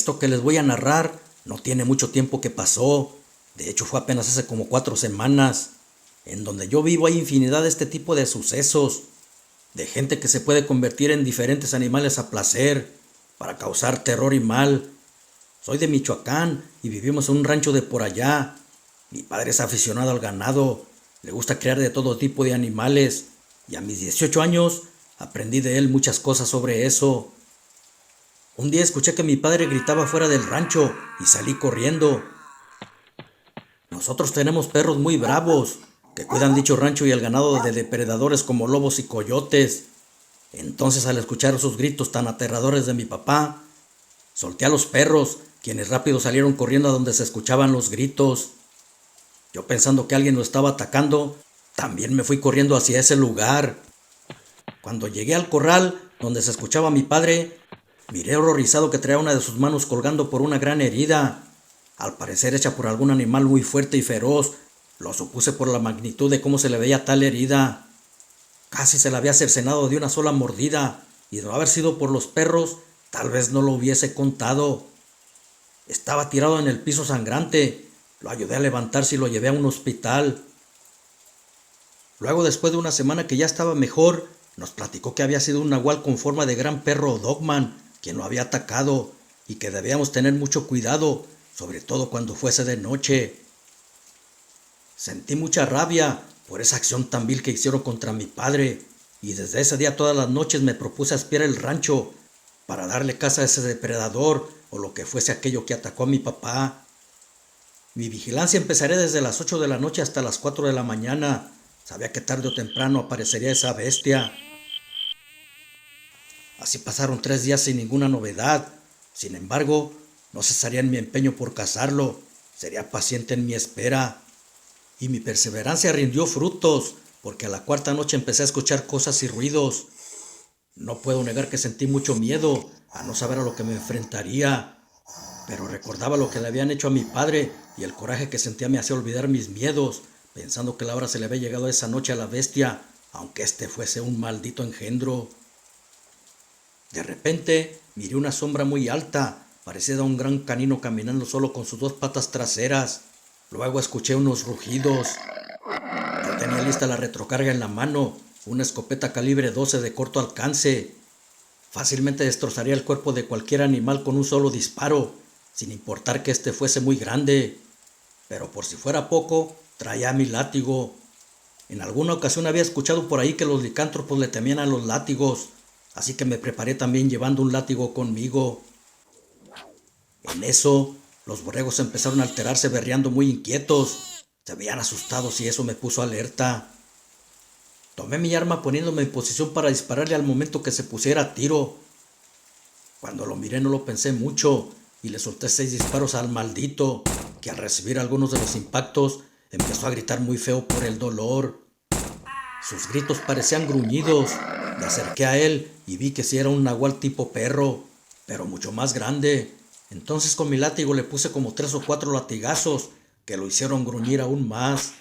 Esto que les voy a narrar no tiene mucho tiempo que pasó. De hecho, fue apenas hace como 4 semanas. En donde yo vivo hay infinidad de este tipo de sucesos, de gente que se puede convertir en diferentes animales a placer, para causar terror y mal. Soy de Michoacán y vivimos en un rancho de por allá. Mi padre es aficionado al ganado, le gusta criar de todo tipo de animales, y a mis 18 años aprendí de él muchas cosas sobre eso. Un día escuché que mi padre gritaba fuera del rancho y salí corriendo. Nosotros tenemos perros muy bravos, que cuidan dicho rancho y el ganado de depredadores como lobos y coyotes. Entonces, al escuchar esos gritos tan aterradores de mi papá, solté a los perros, quienes rápido salieron corriendo a donde se escuchaban los gritos. Yo, pensando que alguien lo estaba atacando, también me fui corriendo hacia ese lugar. Cuando llegué al corral donde se escuchaba a mi padre, miré horrorizado que traía una de sus manos colgando por una gran herida, al parecer hecha por algún animal muy fuerte y feroz. Lo supuse por la magnitud de cómo se le veía tal herida. Casi se la había cercenado de una sola mordida, y de no haber sido por los perros, tal vez no lo hubiese contado. Estaba tirado en el piso sangrante. Lo ayudé a levantarse y lo llevé a un hospital. Luego, después de una semana que ya estaba mejor, nos platicó que había sido un nahual con forma de gran perro Dogman quien lo había atacado, y que debíamos tener mucho cuidado, sobre todo cuando fuese de noche. Sentí mucha rabia por esa acción tan vil que hicieron contra mi padre, y desde ese día todas las noches me propuse espiar el rancho para darle caza a ese depredador o lo que fuese aquello que atacó a mi papá. Mi vigilancia empezaría desde las 8 de la noche hasta las 4 de la mañana. Sabía que tarde o temprano aparecería esa bestia. Así pasaron 3 días sin ninguna novedad. Sin embargo, no cesaría en mi empeño por cazarlo. Sería paciente en mi espera. Y mi perseverancia rindió frutos, porque a la cuarta noche empecé a escuchar cosas y ruidos. No puedo negar que sentí mucho miedo a no saber a lo que me enfrentaría, pero recordaba lo que le habían hecho a mi padre y el coraje que sentía me hacía olvidar mis miedos, pensando que la hora se le había llegado esa noche a la bestia, aunque este fuese un maldito engendro. De repente miré una sombra muy alta, parecida a un gran canino caminando solo con sus dos patas traseras. Luego escuché unos rugidos. Yo tenía lista la retrocarga en la mano, una escopeta calibre 12 de corto alcance. Fácilmente destrozaría el cuerpo de cualquier animal con un solo disparo, sin importar que este fuese muy grande. Pero por si fuera poco, traía mi látigo. En alguna ocasión había escuchado por ahí que los licántropos le temían a los látigos, así que me preparé también llevando un látigo conmigo. En eso, los borregos empezaron a alterarse berreando muy inquietos. Se veían asustados y eso me puso alerta. Tomé mi arma poniéndome en posición para dispararle al momento que se pusiera a tiro. Cuando lo miré no lo pensé mucho y le solté 6 disparos al maldito, que al recibir algunos de los impactos empezó a gritar muy feo por el dolor. Sus gritos parecían gruñidos. Me acerqué a él y vi que sí era un nahual tipo perro, pero mucho más grande. Entonces con mi látigo le puse como 3 o 4 latigazos que lo hicieron gruñir aún más.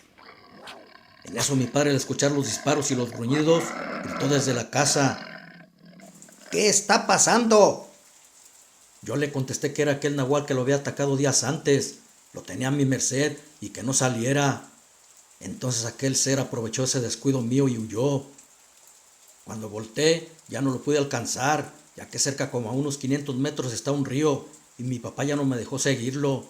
En eso mi padre, al escuchar los disparos y los gruñidos, gritó desde la casa: ¿Qué está pasando? Yo le contesté que era aquel nahual que lo había atacado días antes, lo tenía a mi merced y que no saliera. Entonces aquel ser aprovechó ese descuido mío y huyó. Cuando volteé ya no lo pude alcanzar, ya que cerca como a unos 500 metros está un río y mi papá ya no me dejó seguirlo.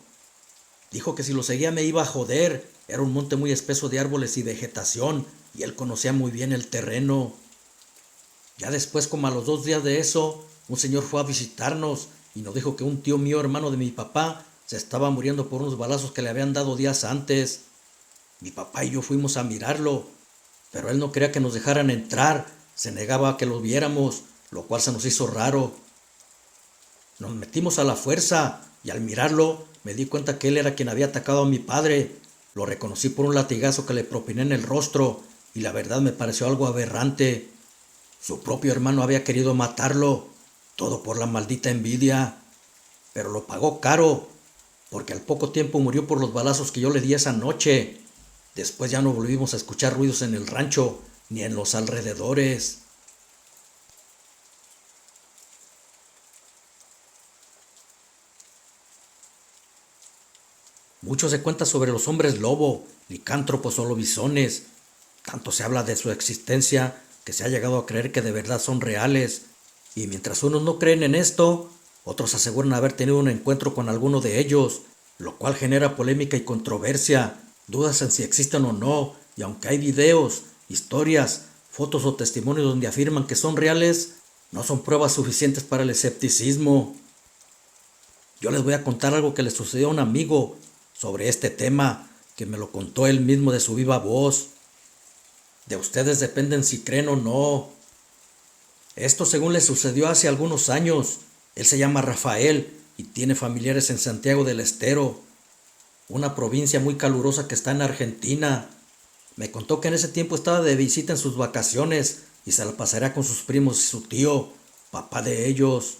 Dijo que si lo seguía me iba a joder. Era un monte muy espeso de árboles y vegetación y él conocía muy bien el terreno. Ya después, como a los 2 días de eso, un señor fue a visitarnos y nos dijo que un tío mío, hermano de mi papá, se estaba muriendo por unos balazos que le habían dado días antes. Mi papá y yo fuimos a mirarlo, pero él no quería que nos dejaran entrar, se negaba a que lo viéramos, lo cual se nos hizo raro. Nos metimos a la fuerza y al mirarlo me di cuenta que él era quien había atacado a mi padre. Lo reconocí por un latigazo que le propiné en el rostro y la verdad me pareció algo aberrante. Su propio hermano había querido matarlo, todo por la maldita envidia, pero lo pagó caro, porque al poco tiempo murió por los balazos que yo le di esa noche. Después ya no volvimos a escuchar ruidos en el rancho ni en los alrededores. Mucho se cuenta sobre los hombres lobo, licántropos o lobisones. Tanto se habla de su existencia que se ha llegado a creer que de verdad son reales. Y mientras unos no creen en esto, otros aseguran haber tenido un encuentro con alguno de ellos, lo cual genera polémica y controversia, dudas en si existen o no, y aunque hay videos, historias, fotos o testimonios donde afirman que son reales, no son pruebas suficientes para el escepticismo. Yo les voy a contar algo que le sucedió a un amigo sobre este tema, que me lo contó él mismo de su viva voz. De ustedes dependen si creen o no. Esto según le sucedió hace algunos años. Él se llama Rafael y tiene familiares en Santiago del Estero, una provincia muy calurosa que está en Argentina. Me contó que en ese tiempo estaba de visita en sus vacaciones y se la pasaría con sus primos y su tío, papá de ellos.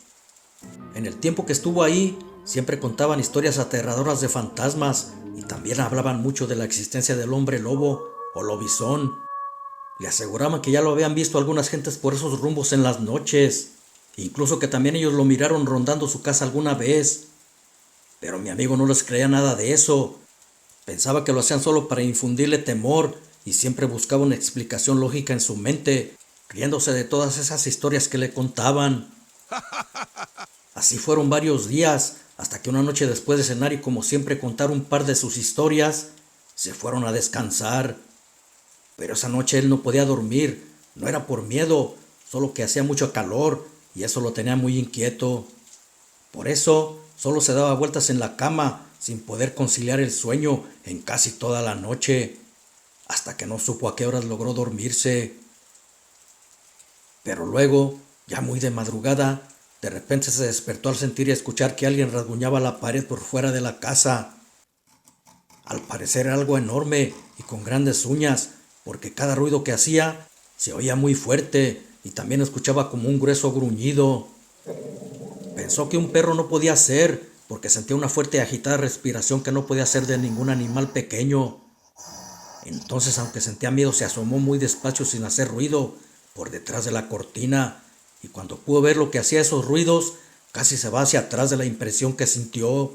En el tiempo que estuvo ahí, siempre contaban historias aterradoras de fantasmas y también hablaban mucho de la existencia del hombre lobo o lobizón. Le aseguraban que ya lo habían visto algunas gentes por esos rumbos en las noches, incluso que también ellos lo miraron rondando su casa alguna vez. Pero mi amigo no les creía nada de eso. Pensaba que lo hacían solo para infundirle temor y siempre buscaba una explicación lógica en su mente, riéndose de todas esas historias que le contaban. Así fueron varios días, hasta que una noche después de cenar y como siempre contar un par de sus historias, se fueron a descansar. Pero esa noche él no podía dormir, no era por miedo, solo que hacía mucho calor y eso lo tenía muy inquieto. Por eso solo se daba vueltas en la cama sin poder conciliar el sueño en casi toda la noche, hasta que no supo a qué horas logró dormirse. Pero luego, ya muy de madrugada, de repente se despertó al sentir y escuchar que alguien rasguñaba la pared por fuera de la casa. Al parecer era algo enorme y con grandes uñas, porque cada ruido que hacía se oía muy fuerte y también escuchaba como un grueso gruñido. Pensó que un perro no podía ser, porque sentía una fuerte y agitada respiración que no podía ser de ningún animal pequeño. Entonces, aunque sentía miedo, se asomó muy despacio sin hacer ruido por detrás de la cortina, y cuando pudo ver lo que hacía esos ruidos, casi se va hacia atrás de la impresión que sintió.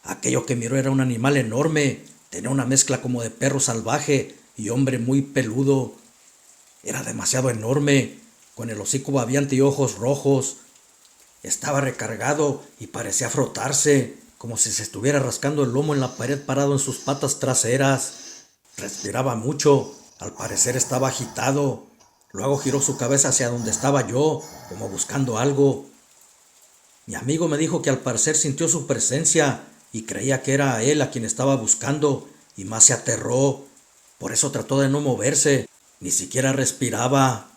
Aquello que miró era un animal enorme, tenía una mezcla como de perro salvaje y hombre muy peludo. Era demasiado enorme, con el hocico babeante y ojos rojos. Estaba recargado y parecía frotarse, como si se estuviera rascando el lomo en la pared parado en sus patas traseras. Respiraba mucho, al parecer estaba agitado. Luego giró su cabeza hacia donde estaba yo, como buscando algo. Mi amigo me dijo que al parecer sintió su presencia y creía que era a él a quien estaba buscando, y más se aterró. Por eso trató de no moverse, ni siquiera respiraba.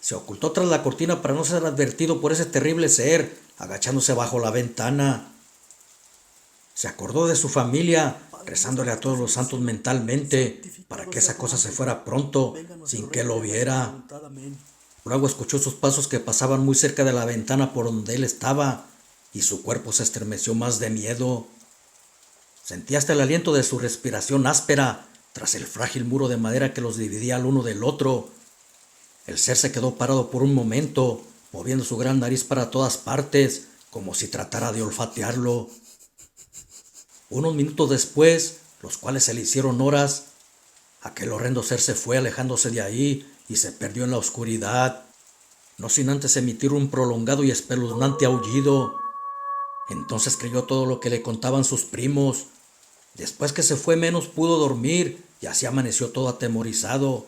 Se ocultó tras la cortina para no ser advertido por ese terrible ser, agachándose bajo la ventana. Se acordó de su familia, rezándole a todos los santos mentalmente, para que esa cosa se fuera pronto, sin que lo viera. Luego escuchó sus pasos que pasaban muy cerca de la ventana por donde él estaba, y su cuerpo se estremeció más de miedo. Sentía hasta el aliento de su respiración áspera, tras el frágil muro de madera que los dividía al uno del otro. El ser se quedó parado por un momento, moviendo su gran nariz para todas partes, como si tratara de olfatearlo. Unos minutos después, los cuales se le hicieron horas, aquel horrendo ser se fue alejándose de ahí y se perdió en la oscuridad, no sin antes emitir un prolongado y espeluznante aullido. Entonces creyó todo lo que le contaban sus primos. Después que se fue menos pudo dormir y así amaneció todo atemorizado.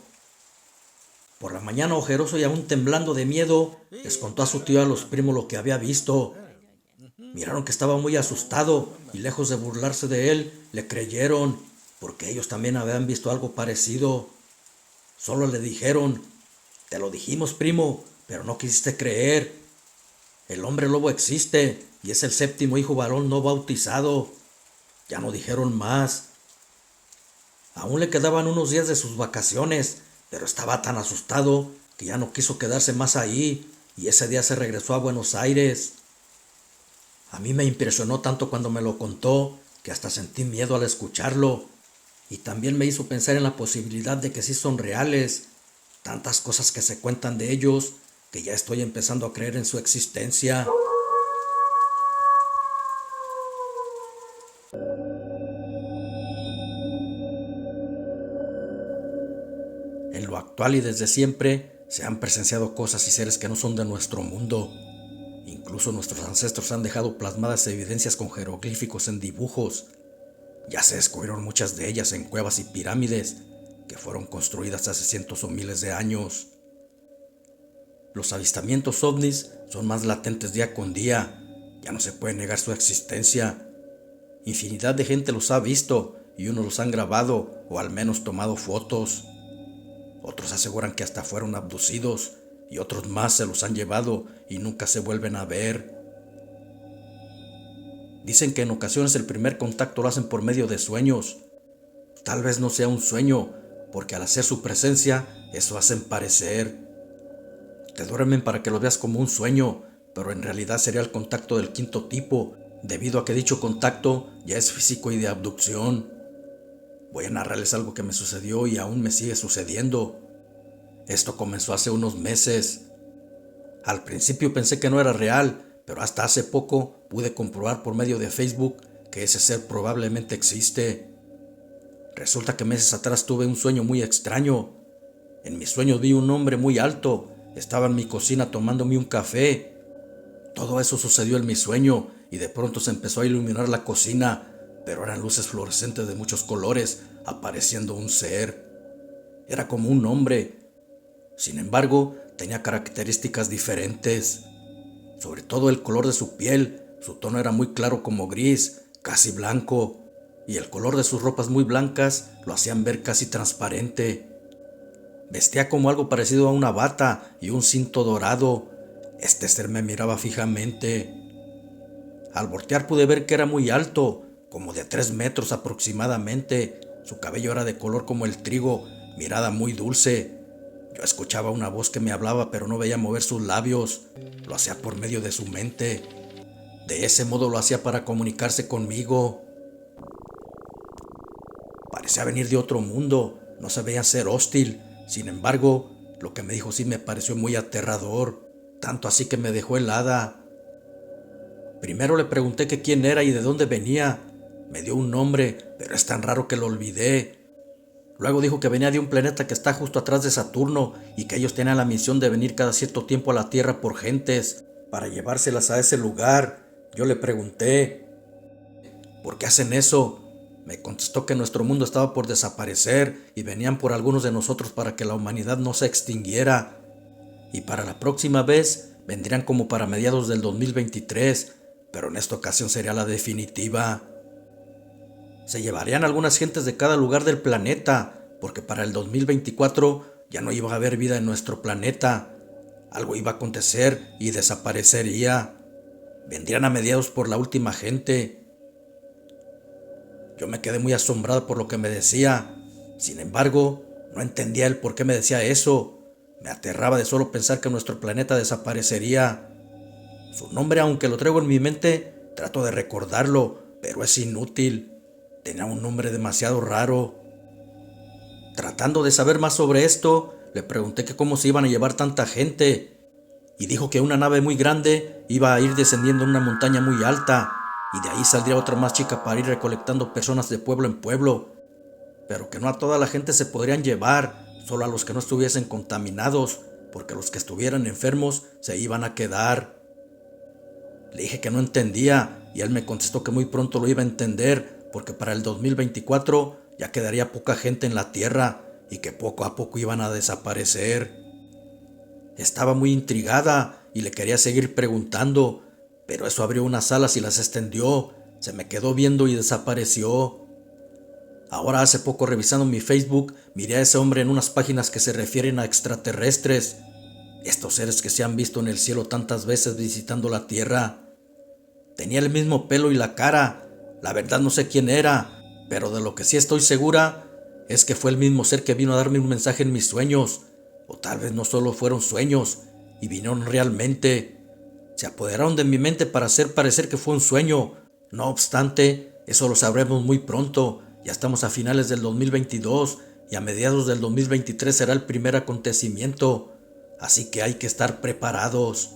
Por la mañana, ojeroso y aún temblando de miedo, les contó a su tío y a los primos lo que había visto. Miraron que estaba muy asustado y lejos de burlarse de él, le creyeron, porque ellos también habían visto algo parecido. Solo le dijeron: «Te lo dijimos, primo, pero no quisiste creer. El hombre lobo existe y es el séptimo hijo varón no bautizado». Ya no dijeron más. Aún le quedaban unos días de sus vacaciones, pero estaba tan asustado que ya no quiso quedarse más ahí y ese día se regresó a Buenos Aires. A mí me impresionó tanto cuando me lo contó que hasta sentí miedo al escucharlo, y también me hizo pensar en la posibilidad de que sí son reales, tantas cosas que se cuentan de ellos que ya estoy empezando a creer en su existencia. En lo actual y desde siempre se han presenciado cosas y seres que no son de nuestro mundo. Incluso nuestros ancestros han dejado plasmadas evidencias con jeroglíficos en dibujos. Ya se descubrieron muchas de ellas en cuevas y pirámides que fueron construidas hace cientos o miles de años. Los avistamientos ovnis son más latentes día con día. Ya no se puede negar su existencia. Infinidad de gente los ha visto y unos los han grabado o al menos tomado fotos. Otros aseguran que hasta fueron abducidos y otros más se los han llevado y nunca se vuelven a ver. Dicen que en ocasiones el primer contacto lo hacen por medio de sueños. Tal vez no sea un sueño, porque al hacer su presencia, eso hacen parecer. Te duermen para que lo veas como un sueño, pero en realidad sería el contacto del quinto tipo, debido a que dicho contacto ya es físico y de abducción. Voy a narrarles algo que me sucedió y aún me sigue sucediendo. Esto comenzó hace unos meses. Al principio pensé que no era real, pero hasta hace poco pude comprobar por medio de Facebook que ese ser probablemente existe. Resulta que meses atrás tuve un sueño muy extraño. En mis sueños vi un hombre muy alto, estaba en mi cocina tomándome un café. Todo eso sucedió en mi sueño y de pronto se empezó a iluminar la cocina, pero eran luces fluorescentes de muchos colores, apareciendo un ser. Era como un hombre. Sin embargo, tenía características diferentes. Sobre todo el color de su piel, su tono era muy claro como gris, casi blanco, y el color de sus ropas muy blancas lo hacían ver casi transparente. Vestía como algo parecido a una bata y un cinto dorado. Este ser me miraba fijamente. Al voltear pude ver que era muy alto, como de 3 metros aproximadamente. Su cabello era de color como el trigo, mirada muy dulce. Yo escuchaba una voz que me hablaba, pero no veía mover sus labios. Lo hacía por medio de su mente. De ese modo lo hacía para comunicarse conmigo. Parecía venir de otro mundo, no se veía ser hostil. Sin embargo, lo que me dijo sí me pareció muy aterrador, tanto así que me dejó helada. Primero le pregunté que quién era y de dónde venía. Me dio un nombre, pero es tan raro que lo olvidé. Luego dijo que venía de un planeta que está justo atrás de Saturno y que ellos tenían la misión de venir cada cierto tiempo a la Tierra por gentes, para llevárselas a ese lugar. Yo le pregunté, ¿por qué hacen eso? Me contestó que nuestro mundo estaba por desaparecer y venían por algunos de nosotros para que la humanidad no se extinguiera. Y para la próxima vez vendrían como para mediados del 2023, pero en esta ocasión sería la definitiva. Se llevarían algunas gentes de cada lugar del planeta, porque para el 2024 ya no iba a haber vida en nuestro planeta. Algo iba a acontecer y desaparecería. Vendrían a mediados por la última gente. Yo me quedé muy asombrado por lo que me decía. Sin embargo, no entendía el por qué me decía eso. Me aterraba de solo pensar que nuestro planeta desaparecería. Su nombre, aunque lo traigo en mi mente, trato de recordarlo, pero es inútil. Tenía un nombre demasiado raro. Tratando de saber más sobre esto, le pregunté que cómo se iban a llevar tanta gente. Y dijo que una nave muy grande iba a ir descendiendo en una montaña muy alta, y de ahí saldría otra más chica para ir recolectando personas de pueblo en pueblo. Pero que no a toda la gente se podrían llevar, solo a los que no estuviesen contaminados, porque los que estuvieran enfermos se iban a quedar. Le dije que no entendía, y él me contestó que muy pronto lo iba a entender, porque para el 2024 ya quedaría poca gente en la Tierra, y que poco a poco iban a desaparecer. Estaba muy intrigada, y le quería seguir preguntando, pero eso abrió unas alas y las extendió, se me quedó viendo y desapareció. Ahora hace poco revisando mi Facebook, miré a ese hombre en unas páginas que se refieren a extraterrestres, estos seres que se han visto en el cielo tantas veces visitando la Tierra. Tenía el mismo pelo y la cara, la verdad no sé quién era, pero de lo que sí estoy segura es que fue el mismo ser que vino a darme un mensaje en mis sueños, o tal vez no solo fueron sueños, y vinieron realmente. Se apoderaron de mi mente para hacer parecer que fue un sueño. No obstante, eso lo sabremos muy pronto. Ya estamos a finales del 2022 y a mediados del 2023 será el primer acontecimiento. Así que hay que estar preparados.